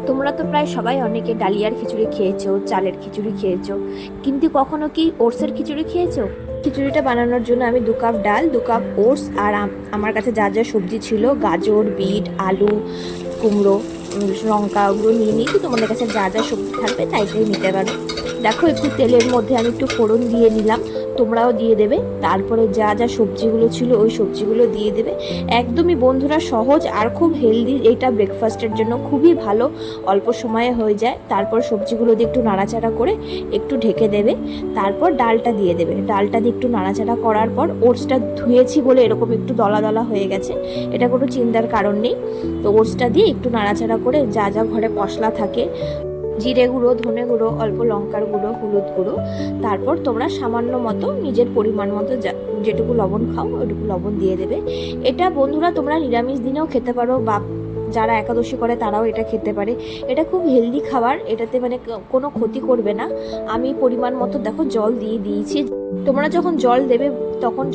তোমরা তো প্রায় সবাই অনেকে ডালিয়ার খিচুড়ি খেয়েছো, চালের খিচুড়ি খেয়েছো, কিন্তু কখনো কি ওটসের খিচুড়ি খেয়েছো? খিচুড়িটা বানানোর জন্য আমি 2 কাপ ডাল, 2 কাপ ওটস আর আমার কাছে যা যা সবজি ছিল, গাজর, বিট, আলু, কুমড়ো, লঙ্কা, ওগুলো নিয়ে নিয়েছি। তোমাদের কাছে যা যা সবজি থাকবে তাই নিতে পারো। দেখো, একটু তেলের মধ্যে আমি একটু ফোড়ন দিয়ে নিলাম, তোমরাও দিয়ে দেবে। তারপরে যা যা সবজিগুলো ছিল ওই সবজিগুলো দিয়ে দেবে। একদমই বন্ধুরা সহজ আর খুব হেলদি, এটা ব্রেকফাস্টের জন্য খুবই ভালো, অল্প সময়ে হয়ে যায়। তারপর সবজিগুলো দিয়ে একটু নাড়াচাড়া করে একটু ঢেকে দেবে। তারপর ডালটা দিয়ে দেবে, ডালটা দিয়ে একটু নাড়াচাড়া করার পর ওটসটা ধুয়েছি বলে এরকম একটু দলা দলা হয়ে গেছে, এটা কোনো চিন্তার কারণ নেই। তো ওটসটা দিয়ে একটু নাড়াচাড়া করে যা যা ঘরে মশলা থাকে, জিরে গুঁড়ো, ধনে গুঁড়ো, অল্প লঙ্কার গুঁড়ো, হলুদ গুঁড়ো, তারপর তোমরা সামান্য মতো নিজের পরিমাণ মতো যেটুকু লবণ খাও ওইটুকু লবণ দিয়ে দেবে। এটা বন্ধুরা তোমরা নিরামিষ দিনেও খেতে পারো, বা যারা একাদশী করে তারাও এটা খেতে পারে। এটা খুব হেলদি খাবার, এটাতে মানে কোনো ক্ষতি করবে না। আমি পরিমাণ মতো দেখো জল দিয়ে দিয়েছি। তোমরা যখন জল দেবে তখন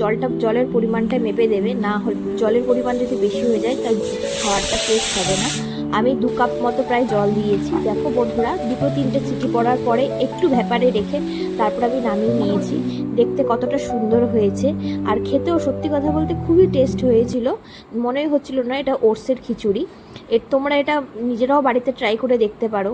জলের পরিমাণটা মেপে দেবে, না হলে জলের পরিমাণ যদি বেশি হয়ে যায় তাহলে খাবারটা টেস্ট হবে না। আমি 2 কাপ মতো প্রায় জল দিয়েছি। দেখো বন্ধুরা, 2-3টে সিটি পড়ার পরে একটু ভ্যাপারে রেখে তারপর আমি নামিয়ে নিয়েছি। দেখতে কতটা সুন্দর হয়েছে, আর খেতেও সত্যি কথা বলতে খুবই টেস্ট হয়েছিল। মনেই হচ্ছিল না এটা ওটসের খিচুড়ি। তোমরা এটা নিজেরাও বাড়িতে ট্রাই করে দেখতে পারো।